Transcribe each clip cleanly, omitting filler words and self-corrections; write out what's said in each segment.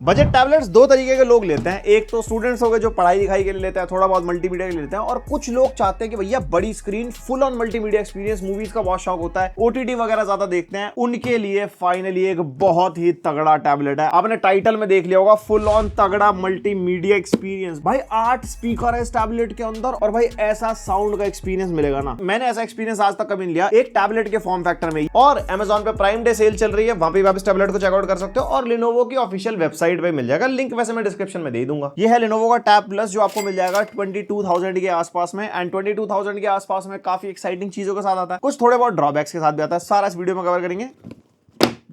Budget tablets दो तरीके के लोग लेते हैं। एक तो स्टूडेंट्स हो गए जो पढ़ाई लिखाई के लिए लेते हैं, थोड़ा बहुत मल्टीमीडिया के लिए लेते हैं, और कुछ लोग चाहते हैं कि भैया बड़ी screen, full on multimedia experience, movies का बहुत शौक होता है, ओटीटी वगैरह ज्यादा देखते हैं, उनके लिए फाइनली एक बहुत ही तगड़ा टैबलेट है। आपने टाइटल में देख लिया होगा, फुल ऑन तगड़ा मल्टीमीडिया एक्सपीरियंस। भाई 8 स्पीकर है इस टैबलेट के अंदर, और भाई ऐसा साउंड का एक्सपीरियंस मिलेगा ना, मैंने ऐसा एक्सपीरियंस आज तक कभी नहीं लिया एक टैबलेट के फॉर्म फैक्टर में। और Amazon पे प्राइम डे सेल चल रही है, वहां पे आप इस टैबलेट को चेकआउट कर सकते हो, और Lenovo की ऑफिशियल वेबसाइट पे मिल जाएगा। लिंक वैसे मैं डिस्क्रिप्शन में दे दूंगा। ये है Lenovo का टैब प्लस, जो आपको मिल जाएगा 22,000 के आसपास में। एंड 22,000 के आसपास में काफी एक्साइटिंग चीजों के साथ आता है, कुछ थोड़े बहुत ड्रॉबैक्स के साथ भी आता है। सारा इस वीडियो में कवर करेंगे।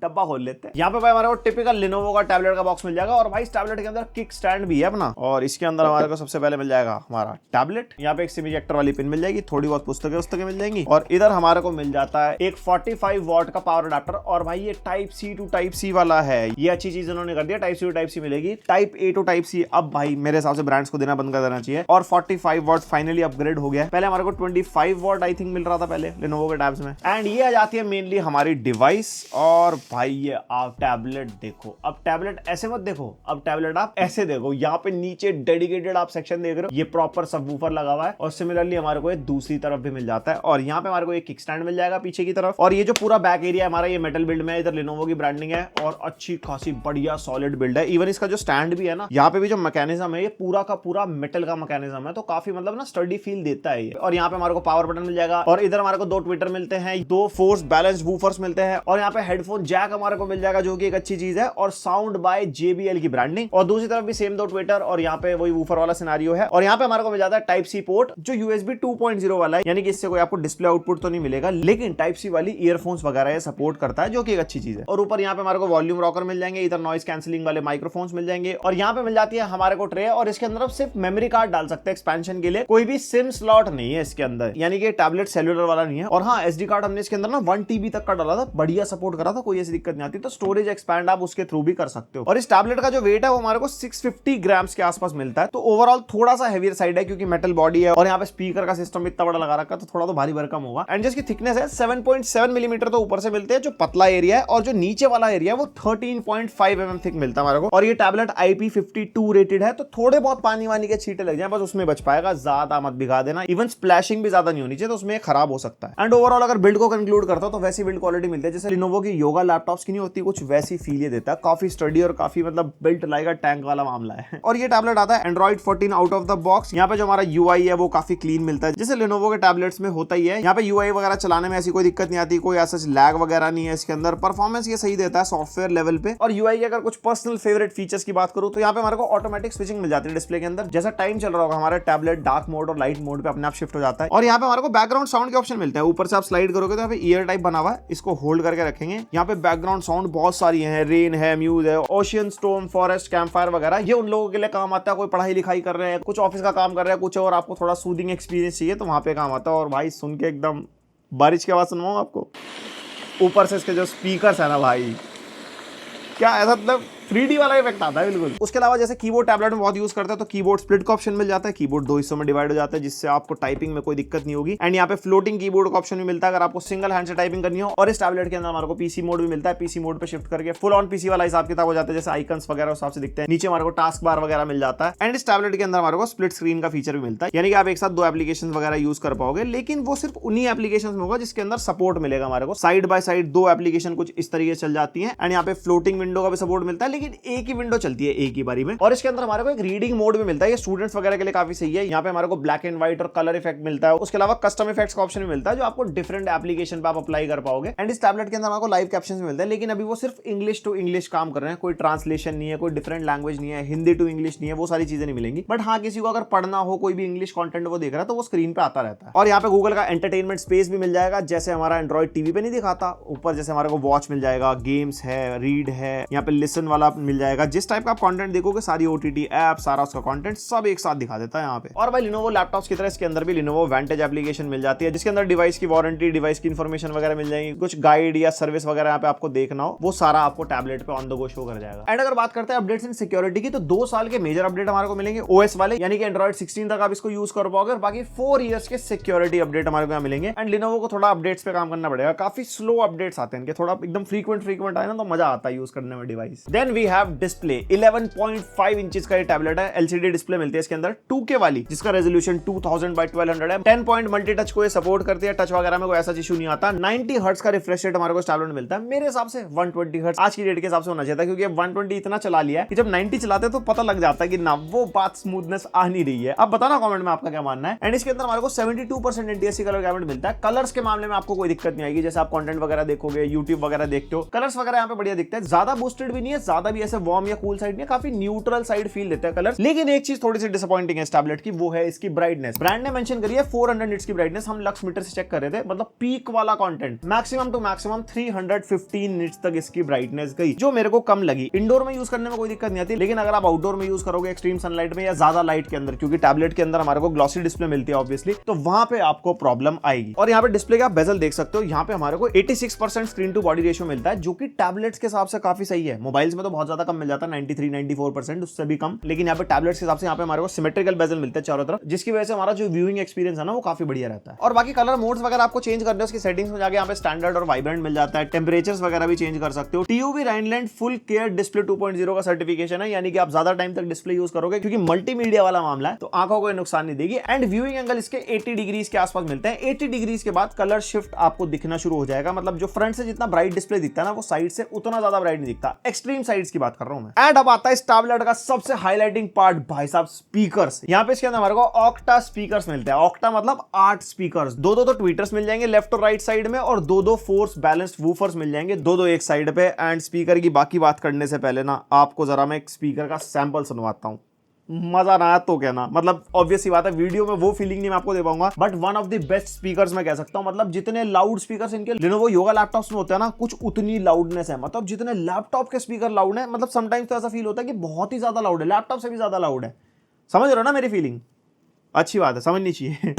डब्बा खोल लेते हैं। यहाँ पे भाई हमारे को टिपिकल Lenovo का टैबलेट का बॉक्स मिल जाएगा, और भाई इस टैबलेट के अंदर किक स्टैंड भी है अपना, और इसके अंदर हमारे को सबसे पहले मिल जाएगा हमारा टैबलेट। यहाँ पे एक सिम इजेक्टर वाली पिन मिल जाएगी, थोड़ी बहुत पुस्तकें मिल जाएंगी, और इधर हमारे को मिल जाता है एक 45 वॉट का पावर अडाप्टर। और भाई ये type C to type C वाला है, ये अच्छी चीज उन्होंने कर दिया। Type C to type C मिलेगी, type A to type C अब भाई मेरे हिसाब से ब्रांड्स को देना बंद कर देना चाहिए। और 45 वॉट फाइनली अपग्रेड हो गया। पहले हमारे को 25 वॉट आई थिंक मिल रहा था पहले Lenovo के टैब्स में। एंड ये आ जाती है मेनली हमारी डिवाइस। और भाई ये टैबलेट देखो, अब टैबलेट ऐसे मत देखो, अब टैबलेट आप ऐसे देखो। यहाँ पे नीचे डेडिकेटेड आप सेक्शन देख रहे हो, ये प्रॉपर सबवूफर लगा हुआ है, और सिमिलरली हमारे को ये दूसरी तरफ भी मिल जाता है। और यहाँ पे हमारे को एक किक स्टैंड मिल जाएगा पीछे की तरफ। और ये जो पूरा बैक एरिया है हमारा, ये मेटल बिल्ड में है, इधर Lenovo की ब्रांडिंग है, और अच्छी खासी बढ़िया सॉलिड बिल्ड है। इवन इसका जो स्टैंड भी है ना, यहाँ पे भी जो मैकेनिज्म है, ये पूरा का पूरा मेटल का मैकेनिज्म है, तो काफी मतलब ना स्टडी फील देता है ये। और यहाँ पे हमारे को पावर बटन मिल जाएगा, और इधर हमारे को 2 ट्विटर मिलते हैं, 2 फोर्स बैलेंस वूफर्स मिलते हैं, और यहाँ पे हेडफोन जैक हमारे को मिल जाएगा, जो कि एक अच्छी चीज है, और साउंड बाय JBL की ब्रांडिंग। और दूसरी तरफ भी सेम 2 ट्विटर, और यहाँ पे वही वूफर वाला सिनेरियो है। और यहाँ पे हमारे को मिल जाता है टाइप सी पोर्ट, जो USB 2.0 वाला है, यानी कि इससे कोई आपको डिस्प्ले आउटपुट तो नहीं मिलेगा, लेकिन टाइप सी वाली ईयरफोन्स वगैरह ये सपोर्ट करता है, जो कि एक अच्छी चीज है। और ऊपर यहाँ पे हमारे को वॉल्यूम रॉकर मिल जाएंगे, इधर नॉइस कैंसिलिंग वाले माइक्रोफोन्स मिल जाएंगे, और यहाँ पे मिल जाती है हमारे को ट्रे, और इसके अंदर सिर्फ मेमोरी कार्ड डाल सकते हैं एक्सपेंशन के लिए, कोई भी सिम स्लॉट नहीं है इसके अंदर, यानी कि टैबलेट सेलुलर वाला नहीं है। और हाँ, SD कार्ड हमने इसके अंदर ना 1 TB तक का डाला था, बढ़िया सपोर्ट करा था, कोई ऐसी दिक्कत नहीं आती। तो स्टोरेज एक्सपैंड आप उसके थ्रू भी कर सकते हो। और इस टैबलेट का जो वेट है वो हमारे को 650 ग्राम्स के आसपास मिलता है, तो ओवरऑल थोड़ा सा हेवियर साइड है, क्योंकि मेटल बॉडी है, और यहाँ पे स्पीकर का सिस्टम इतना बड़ा लगा रखा है, तो थोड़ा तो भारी भरकम होगा। एंड जिसकी थिकनेस है 7.7 मिलीमीटर तो ऊपर से मिलते हैं, जो पतला एरिया है, और जो नीचे वाला एरिया है वो 13.5 mm थिक मिलता है हमारे को। और ये टैबलेट IP52 रेटेड है, तो थोड़े बहुत पानी वानी के छींटे लग जाए बस, उसमें बच पाएगा, ज्यादा मत भिगा देना। इवन स्प्लैशिंग भी ज्यादा नहीं होनी चाहिए, तो उसमें खराब हो सकता है। एंड ओवरऑल अगर बिल्ड को कंक्लूड करता तो वैसी बिल्ड क्वालिटी मिलती है जैसे Lenovo की योगा लैपटॉप्स की नहीं होती, कुछ वैसी फील ये देता है। काफी स्टडी और काफी मतलब बिल्ट लाइक टैंक वाला मामला है। और ये टैबलेट आता है Android 14 out of the box. यहाँ पे जो हमारा UI है वो काफी क्लीन मिलता है, जैसे Lenovo के टैबलेट्स में होता ही है। यहाँ पे UI वगैरह चलाने में ऐसी कोई दिक्कत नहीं आती, कोई ऐसा लैग वगैरह नहीं है इसके अंदर। परफॉर्मेंस ये सही देता है सॉफ्टवेयर लेवल पे। और UI के अगर कुछ पर्सनल फेवरेट फीचर्स की बात करूं, तो यहाँ पे हमारे को ऑटोमेटिक स्विचिंग मिल जाती है डिस्प्ले के अंदर। जैसा टाइम चल रहा होगा हमारा टैबलेट डार्क मोड और लाइट मोड पे अपने आप शिफ्ट हो जाता है। और यहाँ पे हमारे को बैकग्राउंड साउंड के ऑप्शन मिलते हैं, ऊपर से आप स्लाइड करोगे तो यहाँ पे ईयर टाइप बना हुआ है, इसको होल्ड करके रखेंगे। यहाँ पे बैकग्राउंड साउंड बहुत सारी है, रेन है, म्यूज है, ओशियन, स्टॉर्म, फॉरेस्ट, कैंपफायर वगैरह। ये उन लोगों के लिए काम आता है, कोई पढ़ाई लिखाई कर रहे हैं, कुछ ऑफिस का काम कर रहे हैं, कुछ और आपको थोड़ा सूदिंग एक्सपीरियंस चाहिए तो वहां पे काम आता है। और भाई सुन के एकदम बारिश की आवाज सुनवाऊं आपको, ऊपर से इसके जो स्पीकर्स है ना भाई, क्या ऐसा मतलब 3D वाला इफेक्ट आता है बिल्कुल। उसके अलावा जैसे कीबोर्ड टैबलेट में बहुत यूज करते हैं, तो कीबोर्ड स्प्लिट का ऑप्शन मिल जाता है, कीबोर्ड 2 हिस्सों में डिवाइड हो जाता है, जिससे आपको टाइपिंग में कोई दिक्कत नहीं होगी। एंड यहाँ पे फ्लोटिंग कीबोर्ड का ऑप्शन भी मिलता है, अगर आपको सिंगल हैंड से टाइपिंग करनी हो। और इस टैबलेट के अंदर हमारे को PC मोड भी मिलता है, PC मोड पे शिफ्ट करके फुल ऑन PC वाला हिसाब किताब हो जाता है, जैसे आइकन्स वगैरह उस हिसाब से दिखते हैं। नीचे हमारे को टास्क बार वगैरह मिल जाता है। एंड इस टैबलेट के अंदर हमारे को स्प्लिट स्क्रीन का फीचर भी मिलता है, यानी कि आप एक साथ 2 एप्लीकेशन वगैरह यूज कर पाओगे, लेकिन वो सिर्फ उन्हीं एप्लीकेशन में होगा जिसके अंदर सपोर्ट मिलेगा हमारे को। साइड बाय साइड 2 एप्लीकेशन कुछ इस तरीके से चल जाती है। एंड यहाँ पे फ्लोटिंग विंडो का भी सपोर्ट मिलता है, लेकिन एक ही विंडो चलती है एक ही बारी में। और इसके अंदर हमारे को एक रीडिंग मोड भी मिलता है, ये स्टूडेंट्स वगैरह के लिए काफी सही है। यहाँ पे हमारे को ब्लैक एंड व्हाइट और कलर इफेक्ट मिलता है। उसके अलावा कस्टम इफेक्ट्स का ऑप्शन भी मिलता है, जो आपको डिफरेंट एप्लीकेशन पे आप अप्लाई कर पाओगे। एंड इस टैबलेट के अंदर हमारे को लाइव कैप्शंस मिलते हैं, लेकिन अभी वो सिर्फ इंग्लिश टू इंग्लिश काम कर रहे हैं, कोई ट्रांसलेशन नहीं है, कोई डिफरेंट लैंग्वेज नहीं है, हिंदी टू इंग्लिश नहीं है, वो सारी चीजें नहीं मिलेंगी। बट हाँ, किसी को अगर पढ़ना हो, कोई भी इंग्लिश कंटेंट वो देख रहा है, तो वो स्क्रीन पे आता रहता है। और यहाँ पे गूगल का एंटरटेनमेंट स्पेस भी मिल जाएगा, जैसे हमारा एंड्रॉइड टीवी पे नहीं दिखाता, ऊपर जैसे हमारे को वॉच मिल जाएगा, गेम्स है, रीड है, यहाँ पे लिसन वाला मिल जाएगा। जिस टाइप का आप कंटेंट देखोगे, सारी OTT ऐप, सारा उसका कंटेंट सब एक साथ दिखा देता है यहाँ पे। और भाई Lenovo लैपटॉप्स की तरह इसके अंदर भी Lenovo Vantage एप्लीकेशन मिल जाती है, जिसके अंदर डिवाइस की वारंटी, डिवाइस की इन्फॉर्मेशन वगैरह मिल जाएगी, कुछ गाइड या सर्विस वगैरह यहाँ पे आपको देखना हो, वो सारा आपको टैबलेट पे ऑन द गो शो कर जाएगा। एंड अगर बात करते हैं अपडेट्स इन सिक्योरिटी की, तो 2 साल के मेजर अपडेट हमारे को मिलेंगे OS वाले, यानी कि Android 16 तक आप इसको यूज कर पाओगे, और बाकी 4 इयर्स के सिक्योरिटी अपडेट हमारे को यहाँ मिलेंगे। एंड Lenovo को थोड़ा अपडेट्स पे काम करना पड़ेगा, काफी स्लो अपडेट्स आते हैं इनके, थोड़ा एकदम फ्रीक्वेंट आए ना तो मजा आता है यूज करने में device. Then we have display 11.5 inches का ये टैबलेट है। एलसीडी डिस्प्ले मिलती है इसके अंदर 2K वाली, जिसका रेजोल्यूशन 2000 बाय 1200 है। 10 पॉइंट मल्टी टच को ये सपोर्ट करती है, टच वगैरह में कोई ऐसा इशू नहीं आता। 90 हर्ट्ज का रिफ्रेश रेट हमारे को टैबलेट मिलता है। मेरे हिसाब से 120 हर्ट्ज आज की डेट के हिसाब से होना चाहिए था, क्योंकि 120 इतना चला लिया है कि जब 90 चलाते तो पता लग जाता है कि ना वो बात स्मूथनेस आ नहीं रही है। अब बताना कमेंट में आपका क्या मानना है। एंड इसके अंदर हमारे को 72% NTSC कलर कैबिनेट मिलता है। कलर्स के मामले में आपको कोई दिक्कत नहीं आएगी, जैसे आप कंटेंट वगैरह देखोगे, यूट्यूब वगैरह देखते हो, कलर्स वगैरह यहाँ पे बढ़िया दिखते हैं। ज्यादा बूस्टेड भी नहीं है, ज्यादा भी ऐसे वार्म या कूल साइड नहीं है, काफी न्यूट्रल साइड फील देते हैं कलर्स। लेकिन एक चीज थोड़ी सी डिसअपॉइंटिंग है इस टैबलेट की, वो है इसकी ब्राइटनेस। ब्रांड ने मेंशन करी है 400 निट्स की ब्राइटनेस। हम लक्स मीटर से चेक कर रहे थे, मतलब पीक वाला content maximum to maximum 315 nits तक इसकी ब्राइटनेस गई, जो मेरे को कम लगी। इंडोर में यूज करने में कोई दिक्कत नहीं आती, लेकिन अगर आप आउटडोर में यूज करोगे एक्सट्रीम सनलाइट में या ज्यादा लाइट के अंदर, क्योंकि टैबलेट के अंदर हमारे को ग्लॉसी डिस्प्ले मिलती है ऑब्वियसली, तो वहां पे आपको प्रॉब्लम आएगी। और यहाँ पे डिस्प्ले का बेजल देख सकते हो, यहाँ पे हमारे को 86% स्क्रीन टू बॉडी रेशियो मिलता है, जो कि टैबलेट्स के हिसाब से काफी सही है। मोबाइल्स में तो बहुत ज्यादा कम मिल जाता है, 93-94%, उससे भी कम। लेकिन यहाँ पे टैबलेट्स के हिसाब से यहाँ पे हमारे को सिमेट्रिकल बेजल मिलता है चारों तरफ, जिसकी वजह से हमारा जो व्यूइंग एक्सपीरियंस है ना वो काफी बढ़िया रहता है। और बाकी कलर मोड्स वगैरह आपको चेंज करने उसकी सेटिंग्स में जाके यहाँ पे स्टैंडर्ड और वाइब्रेंट मिल जाता है। टेम्परेचर्स वगैरह भी चेंज कर सकते हो। TUV Rhineland full care display 2.0 का सर्टिफिकेशन है, यानी कि आप ज्यादा टाइम तक डिस्प्ले यूज करोगे, क्योंकि मल्टीमीडिया वाला मामला है तो आंखों को नुकसान नहीं देगी। एंड व्यूइंग एंगल इसके 80 डिग्रीज के आसपास मिलते हैं। 80 डिग्रीज के बाद कलर शिफ्ट आपको दिखना शुरू हो जाएगा, मतलब जो फ्रंट से जितना ब्राइट डिस्प्ले दिखता है ना, वो साइड से उतना ज्यादा ब्राइट नहीं दिखता। एक्सट्रीम साइड्स की बात कर रहा हूं मैं। एंड अब आता है इस टैबलेट का सबसे हाईलाइटिंग पार्ट, भाई साहब, स्पीकर्स। यहाँ पे इसके अंदर हमारे को ऑक्टा स्पीकर्स मिलते हैं। ऑक्टा मतलब 8 स्पीकर्स, दो तो ट्वीटर्स मिल जाएंगे लेफ्ट और राइट साइड में, और दो फोर्स बैलेंस्ड वूफर्स मिल जाएंगे, दो एक साइड पे। एंड स्पीकर की बाकी बात करने से पहले ना, आपको जरा मैं एक स्पीकर का सैंपल सुनवाता हूं। मजा ना आया तो कहना, मतलब ऑब्वियस सी बात है, वीडियो में वो फीलिंग नहीं मैं आपको दे पाऊंगा, but one of the best speakers मैं कह सकता हूं। मतलब जितने लाउड स्पीकर्स इनके Lenovo योगा लैपटॉप्स में होते हैं ना, कुछ उतनी लाउडनेस है। मतलब जितने लैपटॉप के स्पीकर लाउड है, मतलब समटाइम्स तो ऐसा फील होता है कि बहुत ही ज्यादा लाउड है, लैपटॉप से भी ज्यादा लाउड है। समझ रहे हो ना मेरी फीलिंग? अच्छी बात है, समझनी चाहिए।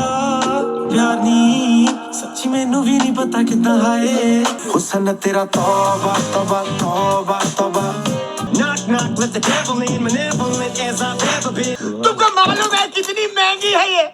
सच्ची मैनू भी नहीं पता कितना है हुस्न तेरा, तौबा तौबा तौबा तौबा। Knock knock, let the devil in, malevolent as I've ever been। तुमको मालूम है कितनी महंगी है ये?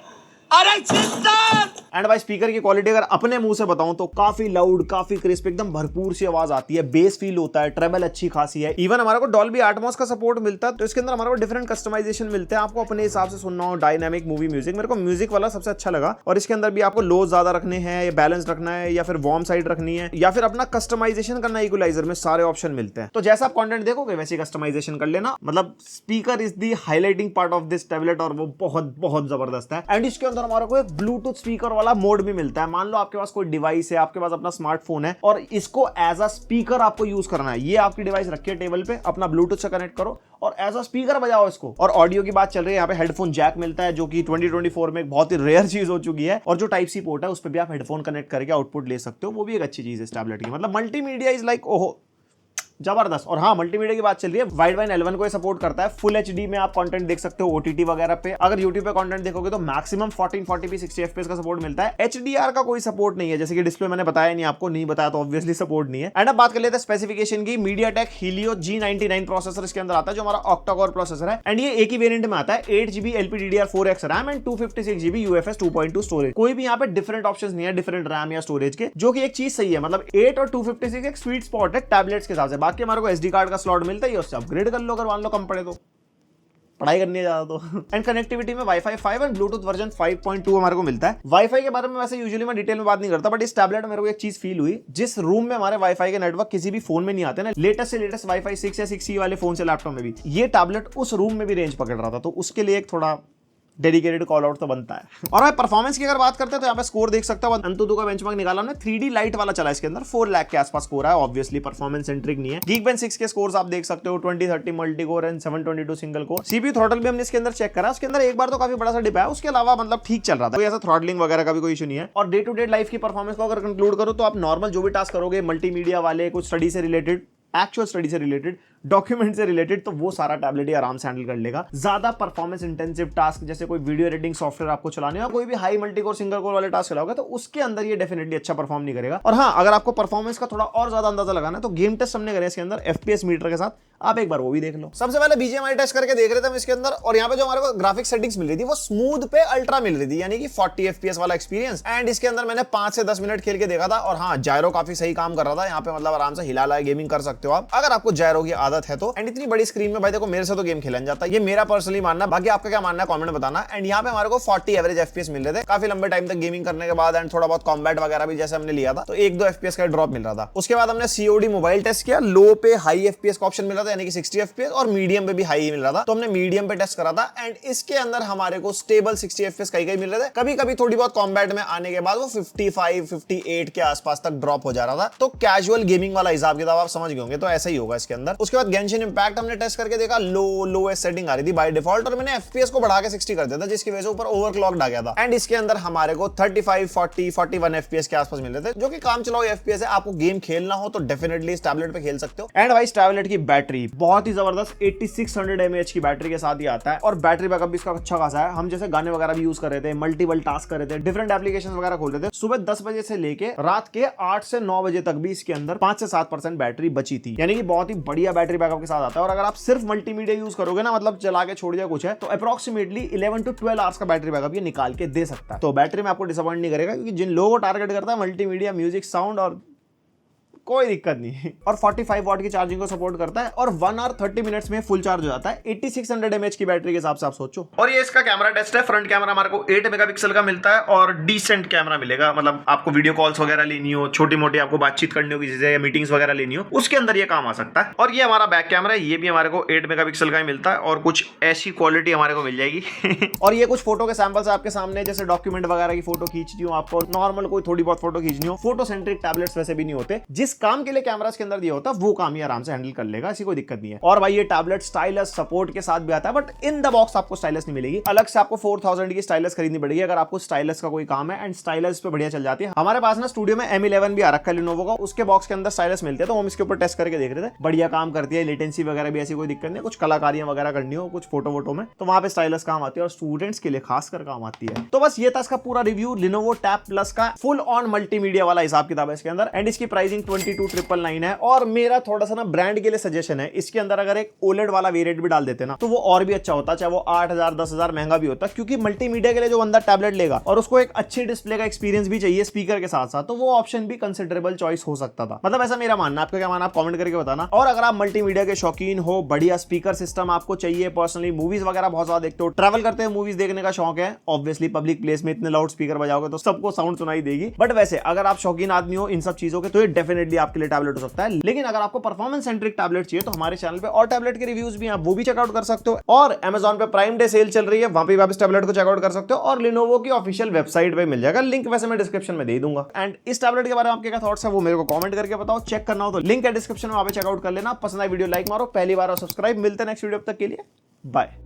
अरे सिस्टर! एंड भाई स्पीकर की क्वालिटी अगर अपने मुंह से बताऊं तो काफी लाउड, काफी क्रिस्प, एकदम भरपूर सी आवाज आती है, बेस फील होता है, ट्रेबल अच्छी खासी है। इवन हमारे को डॉल्बी एटमॉस का सपोर्ट मिलता है, तो इसके अंदर हमारे को डिफरेंट कस्टमाइजेशन मिलते हैं, आपको अपने हिसाब से सुनना हो, डायनामिक मूवी म्यूजिक। मेरे को म्यूजिक वाला सबसे अच्छा लगा, और इसके अंदर भी आपको लो ज्यादा रखने हैं, या बैलेंस रखना है, या फिर वार्म साइड रखनी है, या फिर अपना कस्टमाइजेशन करना है। इक्वलाइजर में सारे ऑप्शन मिलते हैं, तो जैसा आप कंटेंट देखोगे वैसे कस्टमाइजेशन कर लेना। मतलब speaker is the highlighting part of this tablet, और वो बहुत बहुत जबरदस्त है। एंड इसके अंदर हमारे को एक ब्लूटूथ स्पीकर वाला मोड भी मिलता है। मान लो आपके पास कोई डिवाइस है, आपके पास अपना स्मार्टफोन है, और इसको एज अ स्पीकर आपको यूज करना है। ये आपकी डिवाइस रखिए टेबल पे, अपना ब्लूटूथ से कनेक्ट करो और एज अ स्पीकर बजाओ इसको। और ऑडियो की बात चल रही है, यहाँ पे हेडफोन जैक मिलता है, जो कि 2024 में एक बहुत ही रेयर चीज हो चुकी है। और जो टाइप सी पोर्ट है, उस पर भी आप हेडफोन कनेक्ट करके आउटपुट ले सकते हो, वो भी एक अच्छी चीज है इस टैबलेट की। मतलब मल्टीमीडिया इज लाइक ओहो जबरदस्त। और हाँ, मल्टीमीडिया की बात चल रही है, वाइडवाइन L1 को सपोर्ट करता है। फुल HD में आप कंटेंट देख सकते हो OTT वगैरह पे। अगर YouTube पे कंटेंट देखोगे तो मैक्सिमम 1440p 60 FPS का सपोर्ट मिलता है। HDR का कोई सपोर्ट नहीं है, जैसे कि डिस्प्ले मैंने बताया नहीं, आपको नहीं बताया तो ऑब्वियसली सपोर्ट नहीं है। एंड अब बात कर लेते हैं स्पेसिफिकेशन की। MediaTek Helio G99 प्रोसेसर इसके अंदर आता है, जो हमारा ऑक्टा-कोर प्रोसेसर है। एंड ये एक ही वेरिएंट में आता है, 8GB LPDDR4X RAM and 256GB UFS 2.2 storage. कोई भी यहाँ पे डिफरेंट ऑप्शन नहीं है डिफरेंट रैम या स्टोरेज के, जो कि एक चीज सही है। मतलब 8 और 256 एक स्वीट स्पॉट है टैबलेट्स के हिसाब से। बाकी हमारे को SD कार्ड का स्लॉट मिलता है, उससे अपग्रेड कर लो अगर मान लो कम पड़े तो, पढ़ाई करनी है ज्यादा तो। एंड कनेक्टिविटी में Wi-Fi 5 एंड ब्लूटूथ वर्जन 5.2 हमारे को मिलता है। Wi-Fi के बारे में वैसे यूजुअली मैं डिटेल में बात नहीं करता, बट इस टैबलेट में मेरे को एक चीज फील हुई, जिस रूम में हमारे Wi-Fi के नेटवर्क किसी भी फोन में नहीं आते ना, लेटेस्ट से लेटेस्ट Wi-Fi 6 या 6E वाले फोन से लैपटॉप में भी, ये टैबलेट उस रूम में भी रेंज पकड़ रहा था, तो उसके लिए एक थोड़ा डेडिकेटेड कॉल आउट तो बनता है। और भाई परफॉर्मेंस की अगर बात करते हैं तो यहाँ पे स्कोर देख सकते हो, Antutu का बेंचमार्क निकाला हमने, 3D लाइट वाला चला इसके अंदर, 4 लाख के आसपास स्कोर है। ऑब्वियसली परफॉर्मेंस सेंट्रिक नहीं है। Geekbench 6 के स्कोर्स आप देख सकते हो, 2030 multi core and 722 single core. CPU throttle भी हमने इसके अंदर चेक करा, उसके अंदर एक बार तो काफी बड़ा सा डिप है, उसके अलावा मतलब ठीक चल रहा था, कोई ऐसा थ्रॉटलिंग वगैरह का भी कोई इशू नहीं है। और डे टू डे लाइफ की परफॉर्मेंस को अगर कंक्लूड करो तो आप नॉर्मल जो भी टास्क करोगे, मल्टीमीडिया वाले, कुछ स्टडी से रिलेटेड, एक्चुअल स्टडी से रिलेटेड, डॉक्यूमेंट से रिलेटेड, तो वो सारा टैबलेट ही आराम से हैंडल कर लेगा। ज्यादा परफॉर्मेंस इंटेंसिव टास्क जैसे कोई वीडियो एडिटिंग सॉफ्टवेयर आपको चलाने हो, कोई भी high multi core single core वाले टास्क चलाओगे, तो उसके अंदर ये डेफिनेटली अच्छा परफॉर्म नहीं करेगा। और हाँ, अगर आपको परफॉर्मेंस का थोड़ा और ज्यादा अंदाजा लगाना है तो गेम टेस्ट हमने करे इसके अंदर FPS मीटर के साथ, आप एक बार वो भी देख लो। सबसे पहले BGMI टेस्ट करके देख रहे थे हम इसके अंदर, और यहाँ पे जो हमारे को ग्राफिक सेटिंग्स मिल रही थी वो स्मूथ पे अल्ट्रा मिल रही थी, यानी कि 40 FPS वाला एक्सपीरियंस। एंड इसके अंदर मैंने 5 से 10 मिनट खेल के देखा था, और हाँ, जायरो काफी सही काम कर रहा था यहाँ पे, मतलब आराम से हिला ला गेमिंग कर सकते हो आप। अगर आपको जायरो की आदत आदत है तो, एंड इतनी बड़ी स्क्रीन में भाई देखो मेरे से तो गेम खेला नहीं जाता, ये मेरा पर्सनली मानना, बाकी आपका क्या मानना है कमेंट में बताना। एंड यहाँ पे हमारे को 40 एवरेज FPS मिल रहे थे काफी लंबे टाइम तक गेमिंग करने के बाद, एंड थोड़ा बहुत कॉम्बैट वगैरह भी जैसे हमने लिया था तो 1-2 FPS का ड्रॉप मिल रहा था। उसके बाद हमने COD मोबाइल टेस्ट किया, लो पे हाई FPS का ऑप्शन मिल रहा था यानी कि 60 FPS, और मीडियम पे भी हाई मिल रहा था, तो हमने मीडियम पे टेस्ट करा था। एंड इसके अंदर हमारे को स्टेबल 60 FPS कई मिल रहे थे, कभी कभी थोड़ी बहुत कॉम्बैट में आने के बाद वो 55-58 के आसपास तक ड्रॉप हो जा रहा था। तो कैजुअल गेमिंग वाला हिसाब किताब आप समझ गए होंगे, तो ऐसा ही होगा इसके अंदर। उसके बाद गेंशिन इंपैक्ट हमने टेस्ट करके देखा, लोएस्ट सेटिंग आ रही थी बाय डिफॉल्ट, और मैंने FPS को बढ़ा के 60 कर दिया था, जिसकी वजह से ऊपर ओवरक्लॉक्ड आ गया था। एंड इसके अंदर हमारे को 35, 40, 41 FPS के आसपास मिल रहे थे, जो कि काम चलाओ FPS है। आपको गेम खेलना हो तो डेफिनेटली इस टैबलेट पे खेल सकते हो। एंड भाई इस टैबलेट की बैटरी बहुत ही जबरदस्त 8600 mAh की बैटरी के साथ ही आता है, और बैटरी बैकअप भी इसका अच्छा खासा है। हम जैसे गाने वगैरह भी यूज कर रहे थे, मल्टीपल टास्क कर रहे थे, डिफरेंट एप्लीकेशन वगैरह खोल रहे थे, सुबह 10 बजे से लेके रात के 8 से 9 बजे तक भी इसके अंदर 5 से 7% बैटरी बची थी, यानी कि बहुत ही बढ़िया बैटरी बैकअप के साथ आता है। और अगर आप सिर्फ मल्टीमीडिया यूज करोगे ना, मतलब चला के छोड़ दिया कुछ है, तो अप्रोक्सीमेटली 11 to 12 आवर्स का बैटरी बैकअप ये निकाल के दे सकता है। तो बैटरी में आपको डिसअपॉइंट नहीं करेगा, क्योंकि जिन लोगों को टारगेट करता है मल्टीमीडिया, म्यूजिक, साउंड, और कोई दिक्कत नहीं। और 45 वॉट की चार्जिंग को सपोर्ट करता है, और 1 आवर 30 मिनट्स में फुल चार्ज हो जाता है 8600 mAh की बैटरी के हिसाब से आप सोचो। और ये इसका कैमरा टेस्ट है। फ्रंट कैमरा हमारे को 8 मेगापिक्सल का मिलता है, और डिसेंट कैमरा मिलेगा, मतलब आपको वीडियो कॉल्स वगैरह लेनी हो, छोटी मोटी आपको बातचीत करनी हो किसी से, या मीटिंग्स वगैरह लेनी हो, उसके अंदर ये काम आ सकता है। और ये हमारा बैक कैमरा है, ये भी हमारे को 8 मेगापिक्सल का ही मिलता है, और कुछ ऐसी क्वालिटी हमारे को मिल जाएगी। और ये कुछ फोटो के सैंपल्स आपके सामने, जैसे डॉक्यूमेंट वगैरह की फोटो खींचनी हो, आपको नॉर्मल कोई थोड़ी बहुत फोटो खींचनी हो, फोटो सेंट्रिक टैबलेट्स वैसे भी नहीं होते, जिस काम के लिए कैमरा के अंदर दिया होता है वो काम ही आराम से हैंडल कर लेगा, ऐसी कोई दिक्कत नहीं है। और भाई ये टैबलेट स्टाइलस सपोर्ट के साथ भी आता है, बट इन द बॉक्स आपको स्टाइलस नहीं मिलेगी, अलग से आपको 4000 की स्टाइलस खरीदनी पड़ेगी अगर आपको स्टाइलस का कोई काम है। एंड स्टाइलस पे बढ़िया चल जाती है। हमारे पास ना स्टूडियो में M11 भी आ रखा है Lenovo का, उसके बॉक्स के अंदर स्टाइलस मिलते हैं, तो हम इसके ऊपर टेस्ट करके देख रहे थे, बढ़िया काम करती है, लेटेंसी वगैरह भी ऐसी कोई दिक्कत नहीं, कुछ कलाकारियां वगैरह करनी हो, कुछ फोटो वोटो में, तो वहां पे स्टाइलस काम आती है, और स्टूडेंट्स के लिए खासकर काम आती है। तो बस ये था इसका पूरा रिव्यू, Lenovo Tab Plus का फुल ऑन मल्टीमीडिया वाला हिसाब किताब है इसके अंदर। एंड इसकी प्राइसिंग 22,999 है, और मेरा थोड़ा सा ना ब्रांड के लिए सजेशन है, इसके अंदर अगर एक OLED वाला वेरिएंट भी डाल देते ना, तो वो और भी अच्छा होता, चाहे वो 8000 10,000 महंगा भी होता, क्योंकि मल्टीमीडिया के लिए जो बंदा टैबलेट लेगा और उसको एक अच्छी डिस्प्ले का एक्सपीरियंस भी चाहिए स्पीकर के साथ साथ, तो वो ऑप्शन भी कंसिडरेबल चॉइस हो सकता था। मतलब ऐसा मेरा मानना, आपका क्या मानना, आप कमेंट करके बताना। और अगर आप मल्टीमीडिया के शौकीन हो, बढ़िया स्पीकर सिस्टम आपको चाहिए, पर्सनली मूवीज वगैरह बहुत ज्यादा देखते हो, ट्रैवल करते हैं, मूवीज देखने का शौक है, ऑब्वियसली पब्लिक प्लेस में इतने लाउड स्पीकर बजाओगे तो सबको साउंड सुनाई देगी। बट वैसे अगर आप शौकीन आदमी हो इन सब चीजों के, तो ये डेफिनेटली आपके लिए टैबलेट हो सकता है। लेकिन अगर आपको परफॉर्मेंस सेंट्रिक टैबलेट चाहिए, तो हमारे चैनल पे और टैबलेट के रिव्यूज भी हैं, वो भी चेकआउट कर सकते हो। और Amazon पे प्राइम डे सेल चल रही है, वहां पे आप इस टैबलेट को चेकआउट कर सकते हो, और Lenovo की ऑफिशियल वेबसाइट पे मिल जाएगा, लिंक वैसे मैं डिस्क्रिप्शन में दे दूंगा। एंड इस टैबलेट के बारे में आपके क्या थॉट्स है वो मेरे को कमेंट करके बताओ। चेक करना हो तो लिंक है डिस्क्रिप्शन में, वहां पे चेकआउट कर लेना। पसंद आई वीडियो लाइक मारो, पहली बार और सब्सक्राइब। मिलते हैं नेक्स्ट वीडियो, तक के लिए बाय।